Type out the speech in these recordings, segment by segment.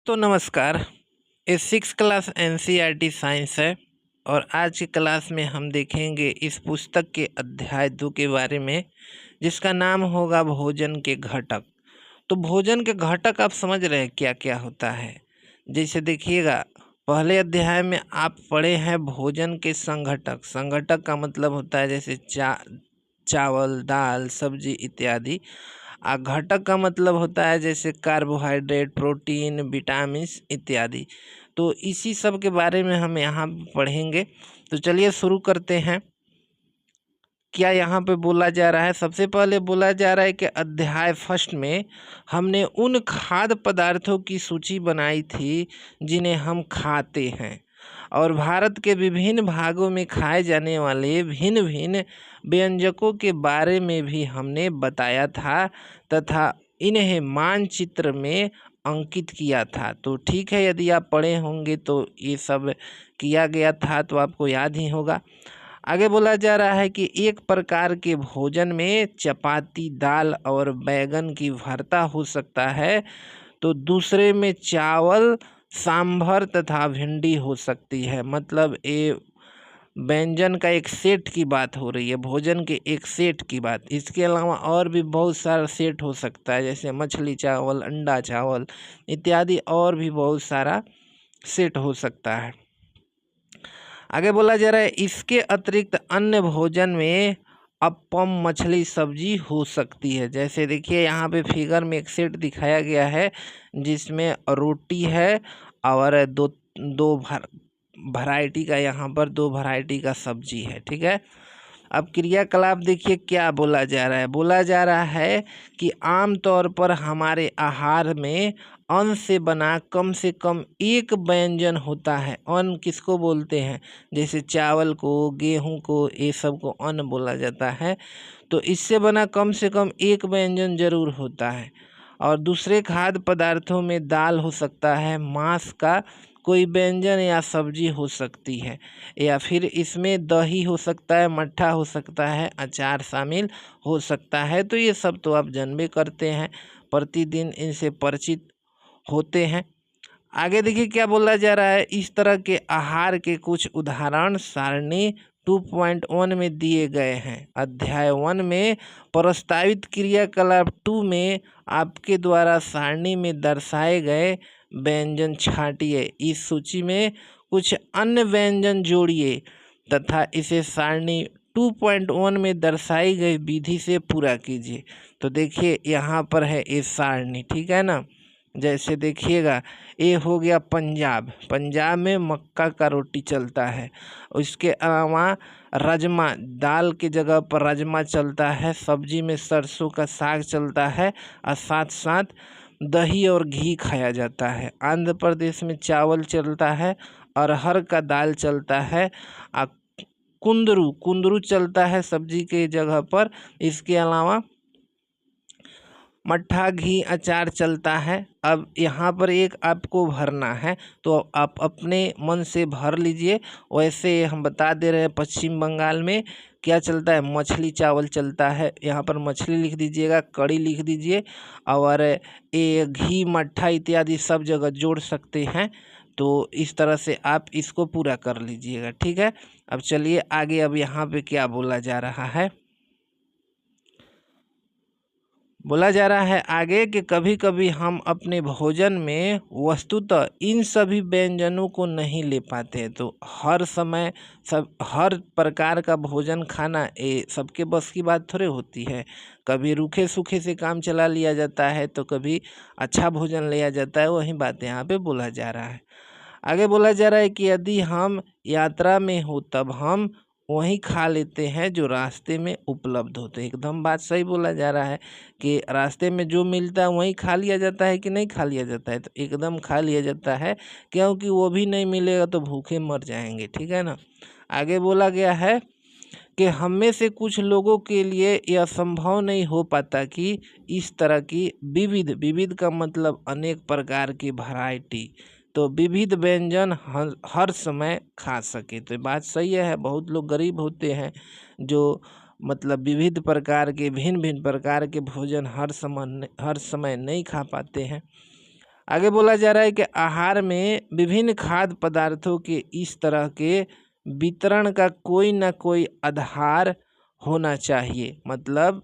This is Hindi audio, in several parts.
तो नमस्कार। ये सिक्स क्लास एनसीईआरटी साइंस है और आज की क्लास में हम देखेंगे इस पुस्तक के अध्याय 2 के बारे में, जिसका नाम होगा भोजन के घटक। तो भोजन के घटक आप समझ रहे हैं क्या क्या होता है। जैसे देखिएगा, पहले अध्याय में आप पढ़े हैं भोजन के संघटक। संघटक का मतलब होता है जैसे चावल, दाल, सब्जी इत्यादि। घटक का मतलब होता है जैसे कार्बोहाइड्रेट, प्रोटीन, विटामिन्स इत्यादि। तो इसी सब के बारे में हम यहाँ पढ़ेंगे। तो चलिए शुरू करते हैं। क्या यहाँ पे बोला जा रहा है? सबसे पहले बोला जा रहा है कि अध्याय फर्स्ट में हमने उन खाद्य पदार्थों की सूची बनाई थी जिन्हें हम खाते हैं और भारत के विभिन्न भागों में खाए जाने वाले भिन्न भिन्न व्यंजकों के बारे में भी हमने बताया था तथा इन्हें मानचित्र में अंकित किया था। तो ठीक है, यदि आप पढ़े होंगे तो ये सब किया गया था तो आपको याद ही होगा। आगे बोला जा रहा है कि एक प्रकार के भोजन में चपाती, दाल और बैगन की भरता हो सकता है, तो दूसरे में चावल, सांभर तथा भिंडी हो सकती है। मतलब ये व्यंजन का एक सेट की बात हो रही है, भोजन के एक सेट की बात। इसके अलावा और भी बहुत सारा सेट हो सकता है, जैसे मछली चावल, अंडा चावल इत्यादि, और भी बहुत सारा सेट हो सकता है। आगे बोला जा रहा है इसके अतिरिक्त अन्य भोजन में अप्पम, मछली, सब्जी हो सकती है। जैसे देखिए यहाँ पे फिगर में एक सेट दिखाया गया है जिसमें रोटी है और दो दो वैरायटी का, यहाँ पर दो वैरायटी का सब्जी है। ठीक है, अब क्रियाकलाप देखिए क्या बोला जा रहा है। बोला जा रहा है कि आमतौर पर हमारे आहार में अन्न से बना कम से कम एक व्यंजन होता है। अन्न किसको बोलते हैं? जैसे चावल को, गेहूं को, ये सब को अन्न बोला जाता है। तो इससे बना कम से कम एक व्यंजन जरूर होता है। और दूसरे खाद्य पदार्थों में दाल हो सकता है, मांस का कोई व्यंजन या सब्जी हो सकती है, या फिर इसमें दही हो सकता है, मट्ठा हो सकता है, अचार शामिल हो सकता है। तो ये सब तो आप जानबे करते हैं, प्रतिदिन इनसे परिचित होते हैं। आगे देखिए क्या बोला जा रहा है। इस तरह के आहार के कुछ उदाहरण सारणी 2.1 में दिए गए हैं। अध्याय 1 में प्रस्तावित क्रियाकलाप 2 में आपके द्वारा सारणी में दर्शाए गए व्यंजन छांटिए। इस सूची में कुछ अन्य व्यंजन जोड़िए तथा इसे सारणी 2.1 में दर्शाई गई विधि से पूरा कीजिए। तो देखिए यहाँ पर है ये सारणी, ठीक है ना। जैसे देखिएगा, ये हो गया पंजाब। पंजाब में मक्का का रोटी चलता है। उसके अलावा राजमा, दाल की जगह पर राजमा चलता है। सब्जी में सरसों का साग चलता है और साथ साथ दही और घी खाया जाता है। आंध्र प्रदेश में चावल चलता है, अरहर का दाल चलता है, आ कुंदरू कुंदरू चलता है सब्जी के जगह पर। इसके अलावा मट्ठा, घी, अचार चलता है। अब यहाँ पर एक आपको भरना है, तो आप अपने मन से भर लीजिए। वैसे हम बता दे रहे हैं पश्चिम बंगाल में क्या चलता है, मछली चावल चलता है। यहाँ पर मछली लिख दीजिएगा, कड़ी लिख दीजिए, और ये घी, मट्ठा इत्यादि सब जगह जोड़ सकते हैं। तो इस तरह से आप इसको पूरा कर लीजिएगा, ठीक है। अब चलिए आगे, अब यहाँ पे क्या बोला जा रहा है। बोला जा रहा है आगे कि कभी कभी हम अपने भोजन में वस्तुतः इन सभी व्यंजनों को नहीं ले पाते। तो हर समय हर प्रकार का भोजन खाना ये सबके बस की बात थोड़े होती है। कभी रूखे सूखे से काम चला लिया जाता है, तो कभी अच्छा भोजन लिया जाता है। वही बात यहाँ पे बोला जा रहा है। आगे बोला जा रहा है कि यदि हम यात्रा में हो तब हम वहीं खा लेते हैं जो रास्ते में उपलब्ध होते हैं। एकदम बात सही बोला जा रहा है कि रास्ते में जो मिलता है वहीं खा लिया जाता है कि नहीं खा लिया जाता है। तो एकदम खा लिया जाता है, क्योंकि वो भी नहीं मिलेगा तो भूखे मर जाएंगे, ठीक है ना। आगे बोला गया है कि हम में से कुछ लोगों के लिए यह संभव नहीं हो पाता कि इस तरह की विविध विविध का मतलब अनेक प्रकार की वैरायटी, तो विविध व्यंजन हर समय खा सके। तो बात सही है। बहुत लोग गरीब होते हैं जो मतलब विविध प्रकार के, भिन्न भिन्न प्रकार के भोजन हर समय नहीं खा पाते हैं। आगे बोला जा रहा है कि आहार में विभिन्न खाद्य पदार्थों के इस तरह के वितरण का कोई ना कोई आधार होना चाहिए। मतलब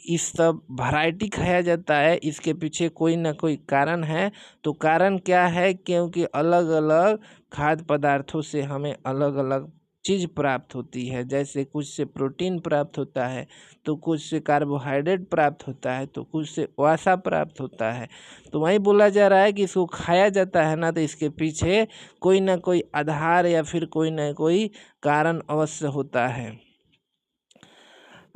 इस सब वैरायटी खाया जाता है, इसके पीछे कोई ना कोई कारण है। तो कारण क्या है? क्योंकि अलग अलग खाद्य पदार्थों से हमें अलग अलग चीज़ प्राप्त होती है। जैसे कुछ से प्रोटीन प्राप्त होता है, तो कुछ से कार्बोहाइड्रेट प्राप्त होता है, तो कुछ से वसा प्राप्त होता है। तो वही बोला जा रहा है कि इसको खाया जाता है ना, तो इसके पीछे कोई ना कोई आधार या फिर कोई ना कोई कारण अवश्य होता है।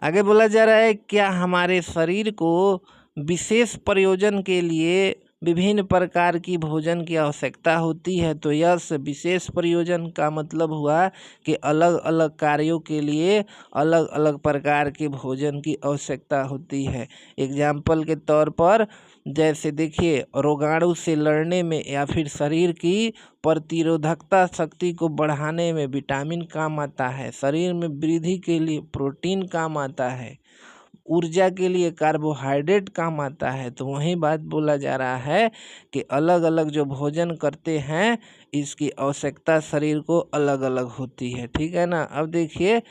आगे बोला जा रहा है, क्या हमारे शरीर को विशेष प्रयोजन के लिए विभिन्न प्रकार की भोजन की आवश्यकता होती है? तो यस, विशेष प्रयोजन का मतलब हुआ कि अलग अलग कार्यों के लिए अलग अलग प्रकार के भोजन की आवश्यकता होती है। एग्जाम्पल के तौर पर जैसे देखिए, रोगाणु से लड़ने में या फिर शरीर की प्रतिरोधकता शक्ति को बढ़ाने में विटामिन काम आता है, शरीर में वृद्धि के लिए प्रोटीन काम आता है, ऊर्जा के लिए कार्बोहाइड्रेट काम आता है। तो वही बात बोला जा रहा है कि अलग अलग जो भोजन करते हैं इसकी आवश्यकता शरीर को अलग अलग होती है। ठीक है ना। अब देखिए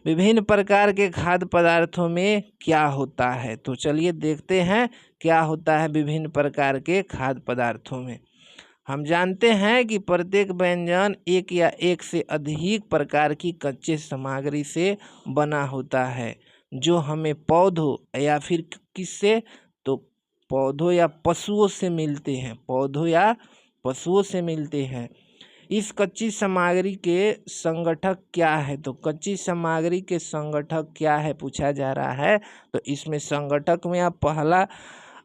विभिन्न प्रकार के खाद्य पदार्थों में क्या होता है, तो चलिए देखते हैं क्या होता है विभिन्न प्रकार के खाद्य पदार्थों में। हम जानते हैं कि प्रत्येक व्यंजन एक या एक से अधिक प्रकार की कच्चे सामग्री से बना होता है, जो हमें पौधों या फिर किससे, तो पौधों या पशुओं से मिलते हैं, पौधों या पशुओं से मिलते हैं। इस कच्ची सामग्री के संगठक क्या है? तो कच्ची सामग्री के संगठक क्या है पूछा जा रहा है। तो इसमें संगठक में आप पहला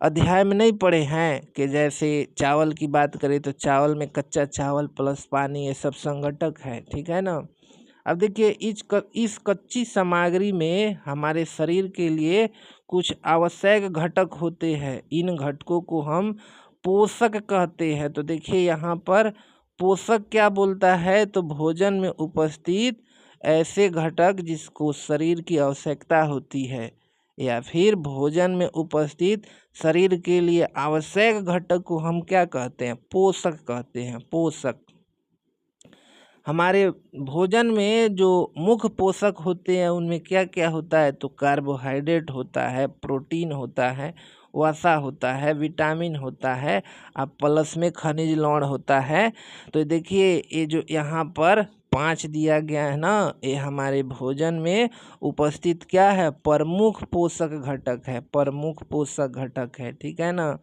अध्याय में नहीं पढ़े हैं कि जैसे चावल की बात करें तो चावल में कच्चा चावल प्लस पानी, ये सब संगठक है। ठीक है ना। अब देखिए इस कच्ची सामग्री में हमारे शरीर के लिए कुछ आवश्यक घटक होते हैं। इन घटकों को हम पोषक कहते हैं। तो देखिए यहाँ पर पोषक क्या बोलता है, तो भोजन में उपस्थित ऐसे घटक जिसको शरीर की आवश्यकता होती है, या फिर भोजन में उपस्थित शरीर के लिए आवश्यक घटक को हम क्या कहते हैं? पोषक कहते हैं। पोषक हमारे भोजन में जो मुख्य पोषक होते हैं उनमें क्या क्या होता है, तो कार्बोहाइड्रेट होता है, प्रोटीन होता है, वसा होता है, विटामिन होता है, अब प्लस में खनिज लवण होता है। तो देखिए ये जो यहाँ पर 5 दिया गया है ना, ये हमारे भोजन में उपस्थित क्या है? प्रमुख पोषक घटक है, प्रमुख पोषक घटक है। ठीक है ना।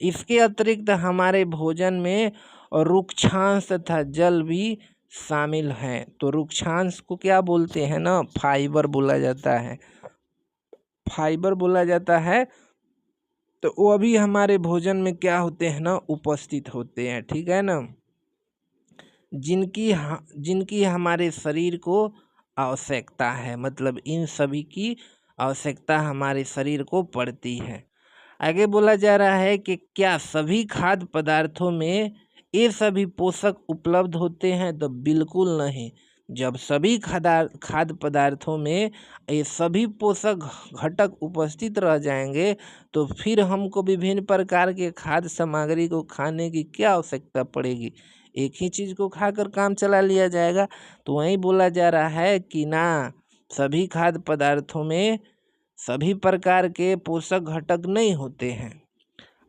इसके अतिरिक्त हमारे भोजन में रुक्षांश तथा जल भी शामिल हैं। तो रुक्षांश को क्या बोलते हैं ना, फाइबर बोला जाता है, फाइबर बोला जाता है। तो वो भी हमारे भोजन में क्या होते हैं ना, उपस्थित होते हैं। ठीक है ना। जिनकी हमारे शरीर को आवश्यकता है, मतलब इन सभी की आवश्यकता हमारे शरीर को पड़ती है। आगे बोला जा रहा है कि क्या सभी खाद्य पदार्थों में ये सभी पोषक उपलब्ध होते हैं? तो बिल्कुल नहीं। जब सभी खाद्य पदार्थों में ये सभी पोषक घटक उपस्थित रह जाएंगे तो फिर हमको विभिन्न प्रकार के खाद्य सामग्री को खाने की क्या आवश्यकता पड़ेगी? एक ही चीज़ को खाकर काम चला लिया जाएगा। तो वही बोला जा रहा है कि ना, सभी खाद्य पदार्थों में सभी प्रकार के पोषक घटक नहीं होते हैं।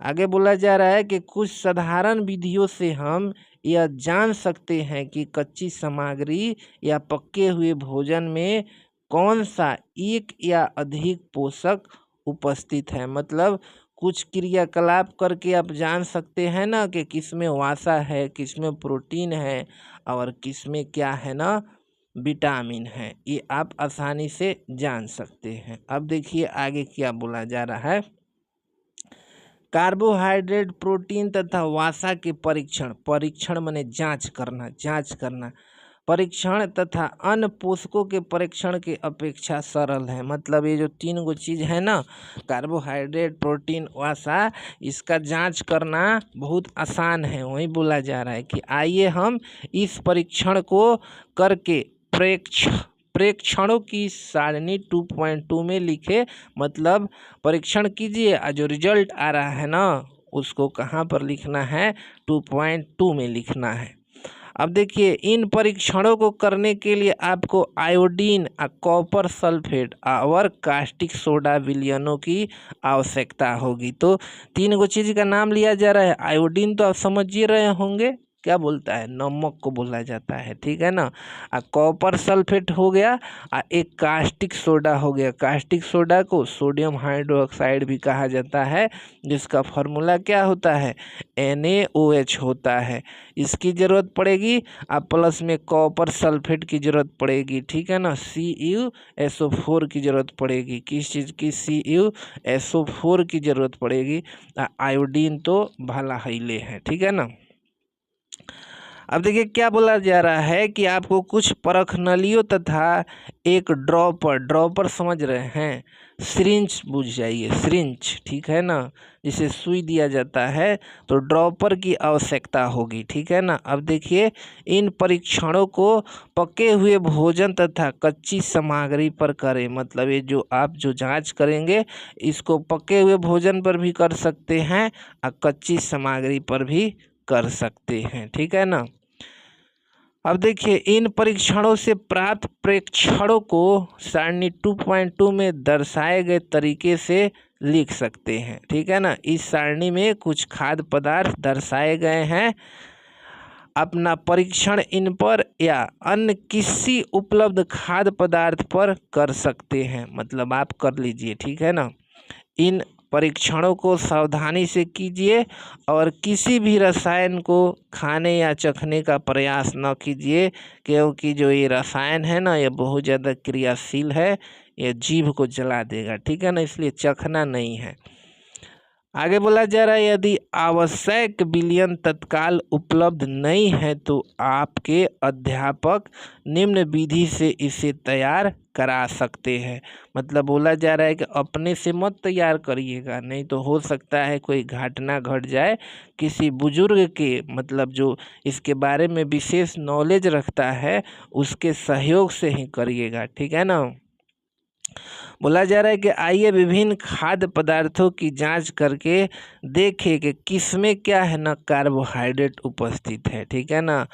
आगे बोला जा रहा है कि कुछ साधारण विधियों से हम यह जान सकते हैं कि कच्ची सामग्री या पके हुए भोजन में कौन सा एक या अधिक पोषक उपस्थित है। मतलब कुछ क्रियाकलाप करके आप जान सकते हैं ना कि किसमें वसा है, किसमें प्रोटीन है और किसमें क्या है ना, विटामिन है। ये आप आसानी से जान सकते हैं। अब देखिए आगे क्या बोला जा रहा है। कार्बोहाइड्रेट, प्रोटीन तथा वसा के परीक्षण माने जांच करना परीक्षण तथा अन्य पोषकों के परीक्षण के अपेक्षा सरल है। मतलब ये जो 3 गो चीज़ है ना, कार्बोहाइड्रेट, प्रोटीन, वसा, इसका जांच करना बहुत आसान है। वही बोला जा रहा है कि आइए हम इस परीक्षण को करके प्रेक्षणों की सारणी 2.2 में लिखे। मतलब परीक्षण कीजिए और जो रिजल्ट आ रहा है ना उसको कहाँ पर लिखना है, 2.2 में लिखना है। अब देखिए इन परीक्षणों को करने के लिए आपको आयोडीन, कॉपर सल्फेट और कास्टिक सोडा विलयनों की आवश्यकता होगी। तो 3 चीज़ का नाम लिया जा रहा है। आयोडीन तो आप समझ ही रहे होंगे, क्या बोलता है, नमक को बोला जाता है, ठीक है ना। कॉपर सल्फेट हो गया, एक कास्टिक सोडा हो गया। कास्टिक सोडा को सोडियम हाइड्रोक्साइड भी कहा जाता है, जिसका फॉर्मूला क्या होता है, NaOH होता है। इसकी ज़रूरत पड़ेगी। अब प्लस में कॉपर सल्फेट की ज़रूरत पड़ेगी, ठीक है ना। CuSO4 की ज़रूरत पड़ेगी। किस चीज़ की, CuSO4 की ज़रूरत पड़ेगी। आयोडीन तो भला हिले है, ठीक है ना। अब देखिए क्या बोला जा रहा है कि आपको कुछ परख नलियों तथा एक ड्रॉपर समझ रहे हैं, सिरिंज बुझ जाइए, सिरिंज, ठीक है ना, जिसे सुई दिया जाता है, तो ड्रॉपर की आवश्यकता होगी, ठीक है ना। अब देखिए इन परीक्षणों को पके हुए भोजन तथा कच्ची सामग्री पर करें। मतलब ये जो आप जो जांच करेंगे इसको पके हुए भोजन पर भी कर सकते हैं और कच्ची सामग्री पर भी कर सकते हैं, ठीक है ना। अब देखिए इन परीक्षणों से प्राप्त प्रेक्षणों को सारणी 2.2 में दर्शाए गए तरीके से लिख सकते हैं, ठीक है ना। इस सारणी में कुछ खाद्य पदार्थ दर्शाए गए हैं। अपना परीक्षण इन पर या अन्य किसी उपलब्ध खाद्य पदार्थ पर कर सकते हैं, मतलब आप कर लीजिए, ठीक है ना। इन परीक्षणों को सावधानी से कीजिए और किसी भी रसायन को खाने या चखने का प्रयास न कीजिए, क्योंकि जो ये रसायन है ना, ये बहुत ज़्यादा क्रियाशील है, ये जीभ को जला देगा, ठीक है ना, इसलिए चखना नहीं है। आगे बोला जा रहा है यदि आवश्यक विलयन तत्काल उपलब्ध नहीं है तो आपके अध्यापक निम्न विधि से इसे तैयार करा सकते हैं। मतलब बोला जा रहा है कि अपने से मत तैयार करिएगा, नहीं तो हो सकता है कोई घटना घट जाए। किसी बुजुर्ग के, मतलब जो इसके बारे में विशेष नॉलेज रखता है, उसके सहयोग से ही करिएगा, ठीक है ना। बोला जा रहा है कि आइए विभिन्न खाद्य पदार्थों की जांच करके देखें कि किसमें क्या है ना, कार्बोहाइड्रेट उपस्थित है, ठीक है ना।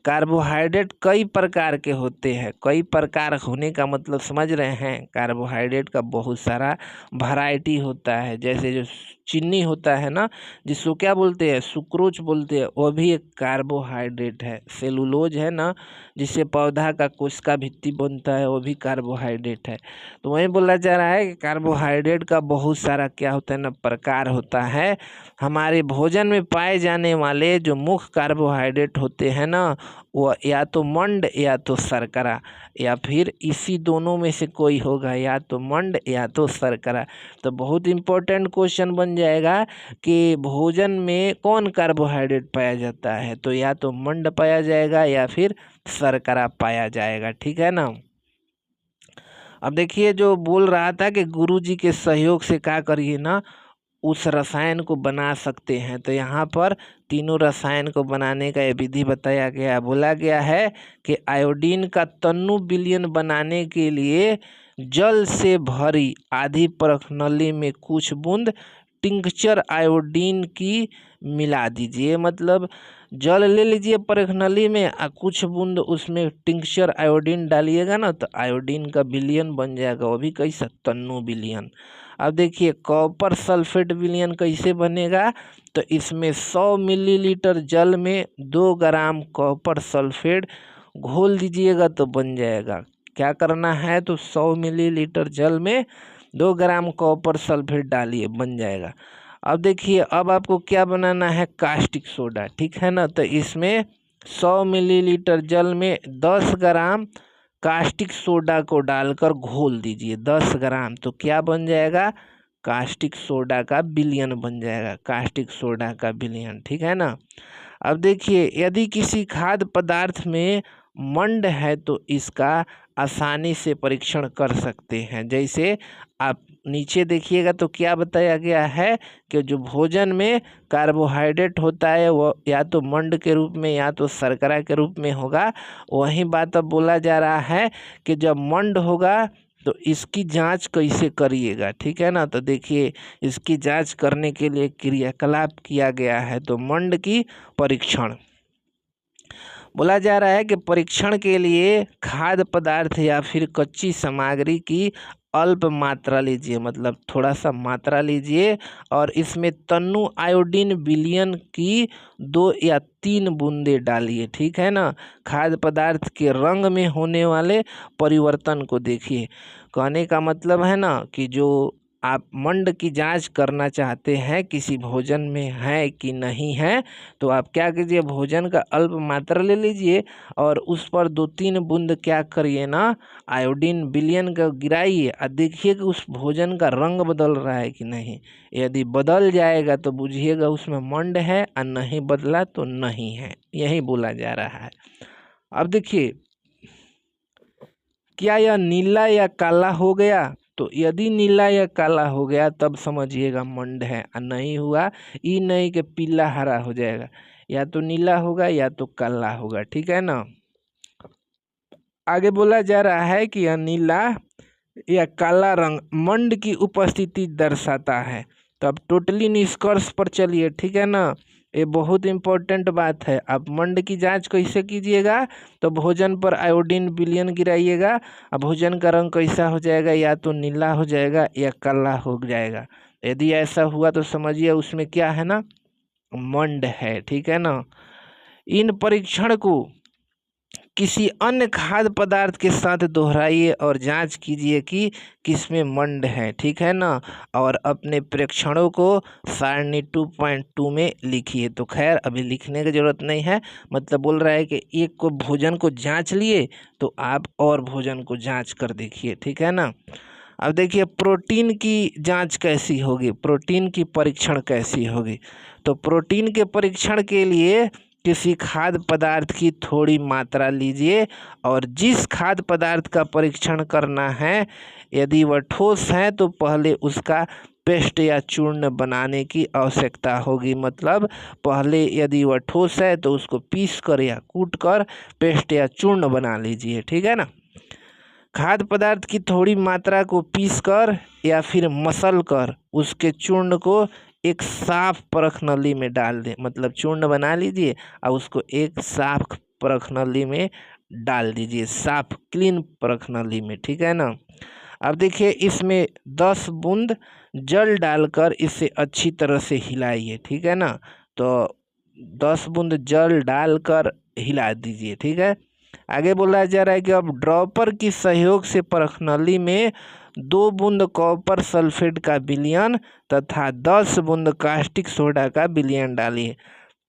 कार्बोहाइड्रेट कई प्रकार के होते हैं। कई प्रकार होने का मतलब समझ रहे हैं, कार्बोहाइड्रेट का बहुत सारा वैरायटी होता है। जैसे जो चीनी होता है ना, जिसको क्या बोलते हैं, सुक्रोज बोलते हैं, वो भी एक कार्बोहाइड्रेट है। सेलुलोज है ना, जिससे पौधा का कोशिका भित्ति बनता है, वो भी कार्बोहाइड्रेट है। तो वही बोला जा रहा है कि कार्बोहाइड्रेट का बहुत सारा क्या होता है ना, प्रकार होता है। हमारे भोजन में पाए जाने वाले जो मुख्य कार्बोहाइड्रेट होते हैं ना, वो या तो मंड या तो शर्करा, या फिर इसी दोनों में से कोई होगा, या तो मंड या तो शर्करा। तो बहुत इंपॉर्टेंट क्वेश्चन बन जाएगा कि भोजन में कौन कार्बोहाइड्रेट पाया जाता है, तो या तो मंड पाया जाएगा या फिर शर्करा पाया जाएगा, ठीक है ना। अब देखिए जो बोल रहा था कि गुरुजी के सहयोग से क्या करिए ना, उस रसायन को बना सकते हैं। तो यहाँ पर तीनों रसायन को बनाने का ये विधि बताया गया है। बोला गया है कि आयोडीन का तन्नु विलयन बनाने के लिए जल से भरी आधी परख नली में कुछ बूंद टिंक्चर आयोडीन की मिला दीजिए। मतलब जल ले लीजिए परख नली में और कुछ बूंद उसमें टिंक्चर आयोडीन डालिएगा ना, तो आयोडीन का विलयन बन जाएगा, वो भी कैसा, तन्नु विलयन। अब देखिए कॉपर सल्फेट विलयन कैसे बनेगा, तो इसमें 100 मिलीलीटर जल में 2 ग्राम कॉपर सल्फेट घोल दीजिएगा तो बन जाएगा। क्या करना है, तो 100 मिलीलीटर जल में 2 ग्राम कॉपर सल्फेट डालिए, बन जाएगा। अब देखिए अब आपको क्या बनाना है, कास्टिक सोडा, ठीक है ना। तो इसमें 100 मिलीलीटर जल में 10 ग्राम कास्टिक सोडा को डालकर घोल दीजिए, 10 ग्राम, तो क्या बन जाएगा, कास्टिक सोडा का विलयन बन जाएगा, कास्टिक सोडा का विलयन, ठीक है ना। अब देखिए यदि किसी खाद्य पदार्थ में मंड है तो इसका आसानी से परीक्षण कर सकते हैं। जैसे आप नीचे देखिएगा तो क्या बताया गया है कि जो भोजन में कार्बोहाइड्रेट होता है वो या तो मंड के रूप में या तो शर्करा के रूप में होगा। वही बात अब बोला जा रहा है कि जब मंड होगा तो इसकी जांच कैसे करिएगा, ठीक है ना। तो देखिए इसकी जांच करने के लिए क्रियाकलाप किया गया है। तो मंड की परीक्षण बोला जा रहा है कि परीक्षण के लिए खाद्य पदार्थ या फिर कच्ची सामग्री की अल्प मात्रा लीजिए, मतलब थोड़ा सा मात्रा लीजिए, और इसमें तन्नु आयोडीन विलयन की 2 या 3 बूंदे डालिए, ठीक है ना। खाद्य पदार्थ के रंग में होने वाले परिवर्तन को देखिए। कहने का मतलब है ना कि जो आप मंड की जांच करना चाहते हैं किसी भोजन में है कि नहीं है, तो आप क्या कीजिए, भोजन का अल्प मात्रा ले लीजिए और उस पर 2-3 बूंद क्या करिए ना, आयोडीन विलयन का गिराइए और देखिए कि उस भोजन का रंग बदल रहा है कि नहीं। यदि बदल जाएगा तो बुझिएगा उसमें मंड है, और नहीं बदला तो नहीं है, यही बोला जा रहा है। अब देखिए क्या यह नीला या काला हो गया, तो यदि नीला या काला हो गया तब समझिएगा मंड है, और नहीं हुआ ये नहीं कि पीला हरा हो जाएगा, या तो नीला होगा या तो काला होगा, ठीक है ना। आगे बोला जा रहा है कि यह नीला या काला रंग मंड की उपस्थिति दर्शाता है। तो अब टोटली निष्कर्ष पर चलिए, ठीक है ना। ये बहुत इम्पोर्टेंट बात है। आप मंड की जांच कैसे कीजिएगा, तो भोजन पर आयोडीन विलयन गिराइएगा और भोजन का रंग कैसा हो जाएगा, या तो नीला हो जाएगा या काला हो जाएगा। यदि ऐसा हुआ तो समझिए उसमें क्या है ना, मंड है, ठीक है ना। इन परीक्षण को किसी अन्य खाद्य पदार्थ के साथ दोहराइए और जांच कीजिए कि किसमें मंड है, ठीक है ना। और अपने प्रेक्षणों को सारणी 2.2 में लिखिए। तो खैर अभी लिखने की ज़रूरत नहीं है, मतलब बोल रहा है कि एक को भोजन को जांच लिए तो आप और भोजन को जांच कर देखिए, ठीक है ना। अब देखिए प्रोटीन की जांच कैसी होगी, प्रोटीन की परीक्षण कैसी होगी। तो प्रोटीन के परीक्षण के लिए किसी खाद्य पदार्थ की थोड़ी मात्रा लीजिए, और जिस खाद्य पदार्थ का परीक्षण करना है यदि वह ठोस है तो पहले उसका पेस्ट या चूर्ण बनाने की आवश्यकता होगी। मतलब पहले यदि वह ठोस है तो उसको पीस कर या कूट कर पेस्ट या चूर्ण बना लीजिए, ठीक है ना। खाद्य पदार्थ की थोड़ी मात्रा को पीस कर या फिर मसल कर उसके चूर्ण को एक साफ परख नली में डाल दें, मतलब चूर्ण बना लीजिए और उसको एक साफ परख नली में डाल दीजिए, साफ क्लीन परख नली में, ठीक है ना। अब देखिए इसमें 10 बूंद जल डालकर इसे अच्छी तरह से हिलाइए, ठीक है ना। तो 10 बूंद जल डालकर हिला दीजिए, ठीक है। आगे बोला जा रहा है कि अब ड्रॉपर की सहयोग से परख नली में 2 बूंद कॉपर सल्फेट का विलयन तथा 10 बूंद कास्टिक सोडा का विलयन डालिए।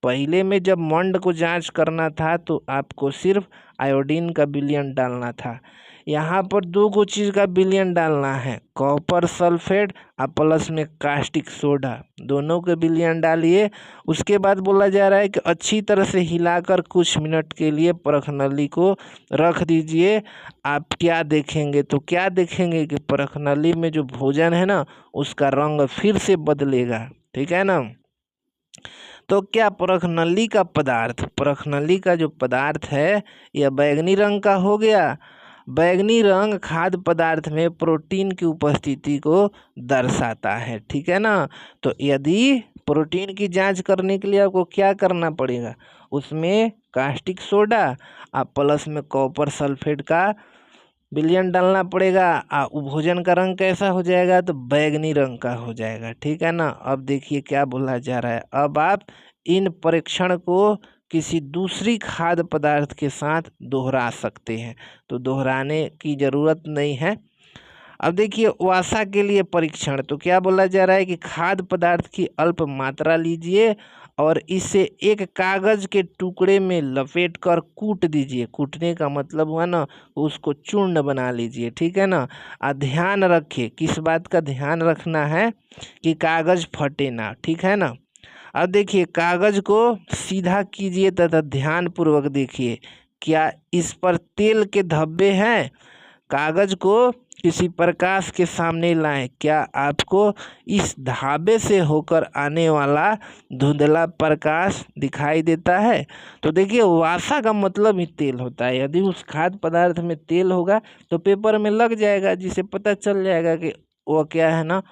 पहले में जब मंड को जांच करना था तो आपको सिर्फ आयोडीन का विलयन डालना था, यहाँ पर 2 चीज़ का विलयन डालना है, कॉपर सल्फेट और प्लस में कास्टिक सोडा, दोनों के विलयन डालिए। उसके बाद बोला जा रहा है कि अच्छी तरह से हिलाकर कुछ मिनट के लिए परख नली को रख दीजिए। आप क्या देखेंगे, तो क्या देखेंगे कि परख नली में जो भोजन है ना उसका रंग फिर से बदलेगा, ठीक है ना। तो क्या परख नली का पदार्थ, परख नली का जो पदार्थ है यह बैगनी रंग का हो गया। बैगनी रंग खाद्य पदार्थ में प्रोटीन की उपस्थिति को दर्शाता है, ठीक है ना। तो यदि प्रोटीन की जांच करने के लिए आपको क्या करना पड़ेगा, उसमें कास्टिक सोडा और प्लस में कॉपर सल्फेट का विलयन डालना पड़ेगा। भोजन का रंग कैसा हो जाएगा, तो बैगनी रंग का हो जाएगा, ठीक है ना। अब देखिए क्या बोला जा रहा है, अब आप इन परीक्षण को किसी दूसरी खाद्य पदार्थ के साथ दोहरा सकते हैं, तो दोहराने की ज़रूरत नहीं है। अब देखिए वसा के लिए परीक्षण, तो क्या बोला जा रहा है कि खाद्य पदार्थ की अल्प मात्रा लीजिए और इसे एक कागज के टुकड़े में लपेट कर कूट दीजिए। कूटने का मतलब हुआ ना उसको चूर्ण बना लीजिए, ठीक है ना। और ध्यान रखिए, किस बात का ध्यान रखना है कि कागज फटे ना, ठीक है ना। अब देखिए कागज को सीधा कीजिए तथा ध्यान पूर्वक देखिए क्या इस पर तेल के धब्बे हैं, कागज को किसी प्रकाश के सामने लाएं। क्या आपको इस ढाबे से होकर आने वाला धुंधला प्रकाश दिखाई देता है? तो देखिए, वासा का मतलब ही तेल होता है। यदि उस खाद्य पदार्थ में तेल होगा तो पेपर में लग जाएगा, जिससे पता चल जाएगा कि वो क्या है ना,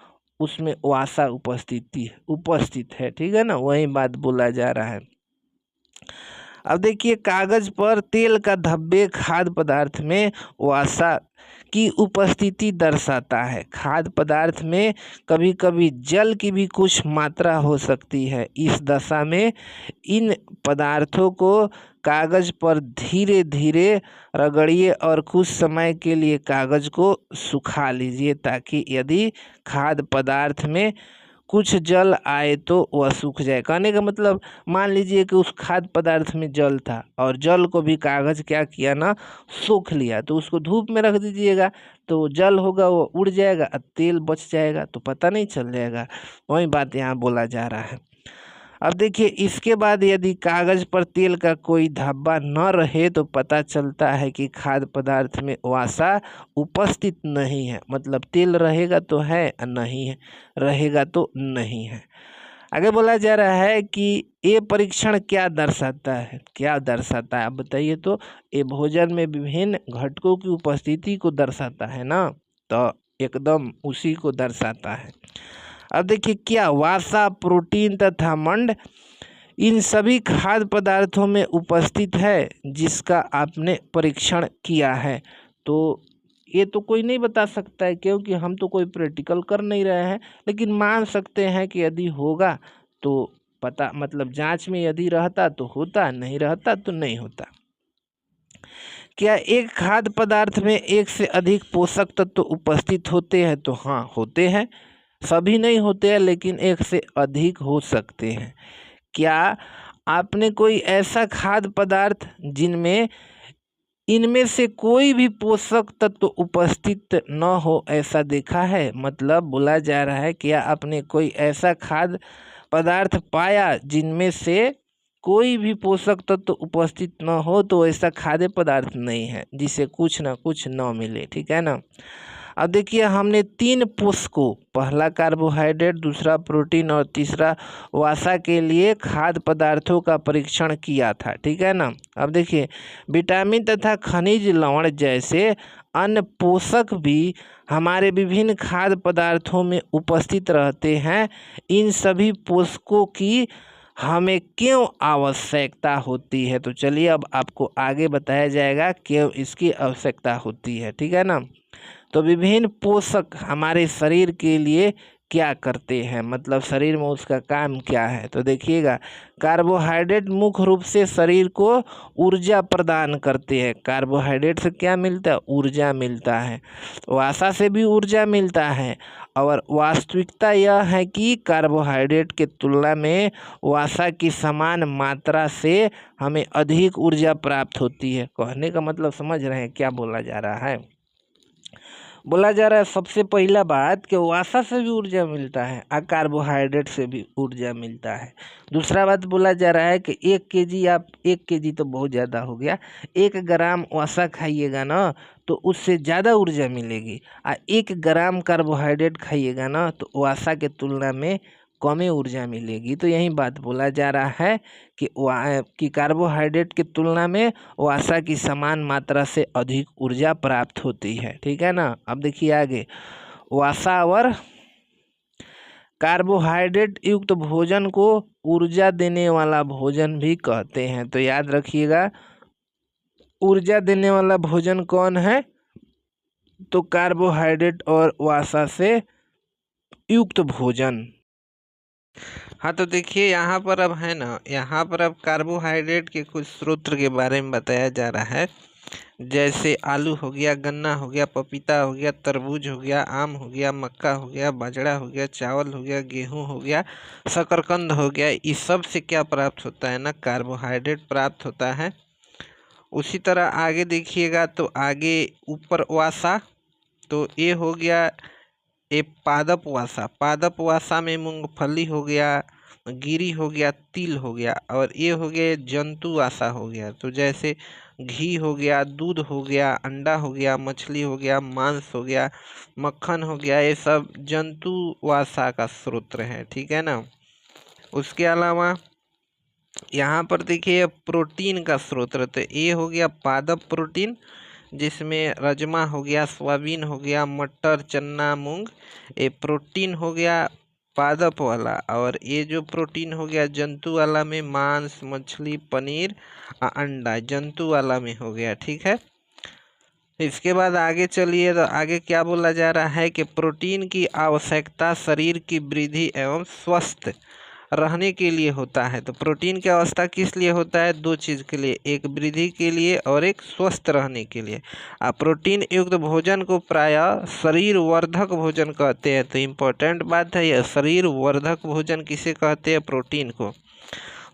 उसमें वासा उपस्थित है। ठीक है ना, वही बात बोला जा रहा है। अब देखिए, कागज पर तेल का धब्बे खाद्य पदार्थ में वसा की उपस्थिति दर्शाता है। खाद्य पदार्थ में कभी कभी जल की भी कुछ मात्रा हो सकती है। इस दशा में इन पदार्थों को कागज पर धीरे धीरे रगड़िए और कुछ समय के लिए कागज को सुखा लीजिए, ताकि यदि खाद्य पदार्थ में कुछ जल आए तो वह सूख जाए। कहने का मतलब, मान लीजिए कि उस खाद्य पदार्थ में जल था और जल को भी कागज क्या किया ना, सूख लिया, तो उसको धूप में रख दीजिएगा, तो जल होगा वो उड़ जाएगा और तेल बच जाएगा, तो पता नहीं चल जाएगा। वही बात यहाँ बोला जा रहा है। अब देखिए, इसके बाद यदि कागज पर तेल का कोई धब्बा न रहे तो पता चलता है कि खाद्य पदार्थ में वसा उपस्थित नहीं है। मतलब तेल रहेगा तो है, नहीं है रहेगा तो नहीं है। आगे बोला जा रहा है कि ये परीक्षण क्या दर्शाता है? क्या दर्शाता है आप बताइए तो? ये भोजन में विभिन्न घटकों की उपस्थिति को दर्शाता है ना, तो एकदम उसी को दर्शाता है। अब देखिए, क्या वसा, प्रोटीन तथा मंड इन सभी खाद्य पदार्थों में उपस्थित है जिसका आपने परीक्षण किया है? तो ये तो कोई नहीं बता सकता है, क्योंकि हम तो कोई प्रैक्टिकल कर नहीं रहे हैं, लेकिन मान सकते हैं कि यदि होगा तो पता, मतलब जांच में यदि रहता तो होता, नहीं रहता तो नहीं होता। क्या एक खाद्य पदार्थ में एक से अधिक पोषक तत्व उपस्थित होते हैं? तो हाँ, होते हैं। सभी नहीं होते हैं, लेकिन एक से अधिक हो सकते हैं। क्या आपने कोई ऐसा खाद्य पदार्थ जिनमें इनमें से कोई भी पोषक तत्व उपस्थित न हो, ऐसा देखा है? मतलब बोला जा रहा है, क्या आपने कोई ऐसा खाद्य पदार्थ पाया जिनमें से कोई भी पोषक तत्व उपस्थित न हो? तो ऐसा खाद्य पदार्थ नहीं है जिसे कुछ ना कुछ न मिले। ठीक है ना। अब देखिए, हमने 3 पोषकों, पहला कार्बोहाइड्रेट, दूसरा प्रोटीन और तीसरा वसा के लिए खाद्य पदार्थों का परीक्षण किया था। ठीक है ना। अब देखिए, विटामिन तथा खनिज लवण जैसे अन्य पोषक भी हमारे विभिन्न खाद्य पदार्थों में उपस्थित रहते हैं। इन सभी पोषकों की हमें क्यों आवश्यकता होती है? तो चलिए, अब आपको आगे बताया जाएगा क्यों इसकी आवश्यकता होती है। ठीक है ना। तो विभिन्न पोषक हमारे शरीर के लिए क्या करते हैं, मतलब शरीर में उसका काम क्या है? तो देखिएगा, कार्बोहाइड्रेट मुख्य रूप से शरीर को ऊर्जा प्रदान करते हैं। कार्बोहाइड्रेट से क्या मिलता है? ऊर्जा मिलता है। वसा से भी ऊर्जा मिलता है, और वास्तविकता यह है कि कार्बोहाइड्रेट के तुलना में वसा की समान मात्रा से हमें अधिक ऊर्जा प्राप्त होती है। कहने का मतलब समझ रहे हैं क्या बोला जा रहा है? बोला जा रहा है सबसे पहला बात कि वसा से भी ऊर्जा मिलता है और कार्बोहाइड्रेट से भी ऊर्जा मिलता है। दूसरा बात बोला जा रहा है कि 1 केजी, आप 1 केजी तो बहुत ज़्यादा हो गया, 1 ग्राम वसा खाइएगा ना तो उससे ज़्यादा ऊर्जा मिलेगी, और 1 ग्राम कार्बोहाइड्रेट खाइएगा ना तो वसा के तुलना में कम ऊर्जा मिलेगी। तो यही बात बोला जा रहा है कि कार्बोहाइड्रेट की तुलना में वसा की समान मात्रा से अधिक ऊर्जा प्राप्त होती है। ठीक है ना। अब देखिए आगे, वसा और कार्बोहाइड्रेट युक्त भोजन को ऊर्जा देने वाला भोजन भी कहते हैं। तो याद रखिएगा, ऊर्जा देने वाला भोजन कौन है? तो कार्बोहाइड्रेट और वसा से युक्त भोजन। हाँ, तो देखिए यहाँ पर अब है ना, यहाँ पर अब कार्बोहाइड्रेट के कुछ स्रोत के बारे में बताया जा रहा है। जैसे आलू हो गया, गन्ना हो गया, पपीता हो गया, तरबूज हो गया, आम हो गया, मक्का हो गया, बाजरा हो गया, चावल हो गया, गेहूं हो गया, शकरकंद हो गया। इस सब से क्या प्राप्त होता है ना? कार्बोहाइड्रेट प्राप्त होता है। उसी तरह आगे देखिएगा तो आगे ऊपर वसा, तो ये हो गया ये पादप वसा। पादप वसा में मूंगफली हो गया, गिरी हो गया, तिल हो गया, और ये हो गया जंतु आशा हो गया। तो जैसे घी हो गया, दूध हो गया, अंडा हो गया, मछली हो गया, मांस हो गया, मक्खन हो गया, ये सब जंतु आशा का स्रोत है, ठीक है ना। उसके अलावा यहाँ पर देखिए प्रोटीन का स्रोत, तो ये हो गया पादप प्रोटीन, जिसमें राजमा हो गया, सोयाबीन हो गया, मटर, चना, मूंग, ये प्रोटीन हो गया पादप वाला। और ये जो प्रोटीन हो गया जंतु वाला में मांस, मछली, पनीर, अंडा जंतु वाला में हो गया, ठीक है। इसके बाद आगे चलिए, तो आगे क्या बोला जा रहा है कि प्रोटीन की आवश्यकता शरीर की वृद्धि एवं स्वस्थ रहने के लिए होता है। तो प्रोटीन की अवस्था किस लिए होता है? दो चीज़ के लिए, एक वृद्धि के लिए और एक स्वस्थ रहने के लिए। प्रोटीन युक्त भोजन को प्रायः शरीर वर्धक भोजन कहते हैं। तो इम्पोर्टेंट बात है यह, शरीर वर्धक भोजन किसे कहते हैं? प्रोटीन को।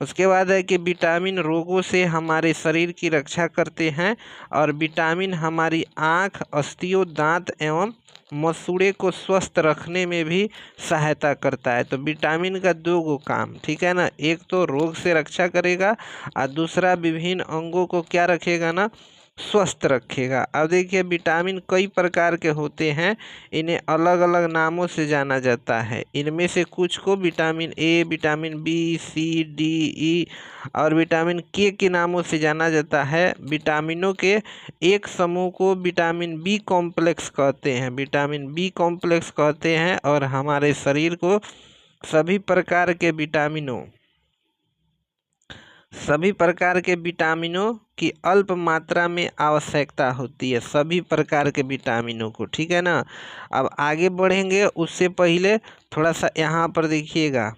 उसके बाद है कि विटामिन रोगों से हमारे शरीर की रक्षा करते हैं, और विटामिन हमारी आँख, अस्थियों, दांत एवं मसूड़े को स्वस्थ रखने में भी सहायता करता है। तो विटामिन का दो गो काम, ठीक है ना, एक तो रोग से रक्षा करेगा और दूसरा विभिन्न अंगों को क्या रखेगा ना, स्वस्थ रखेगा। अब देखिए विटामिन कई प्रकार के होते हैं, इन्हें अलग अलग नामों से जाना जाता है। इनमें से कुछ को vitamin A, vitamin B, C, D, E और विटामिन के नामों से जाना जाता है। विटामिनों के एक समूह को विटामिन बी कॉम्प्लेक्स कहते हैं, विटामिन बी कॉम्प्लेक्स कहते हैं। और हमारे शरीर को सभी प्रकार के विटामिनों की अल्प मात्रा में आवश्यकता होती है, सभी प्रकार के विटामिनों को, ठीक है ना। अब आगे बढ़ेंगे उससे पहले थोड़ा सा यहाँ पर देखिएगा,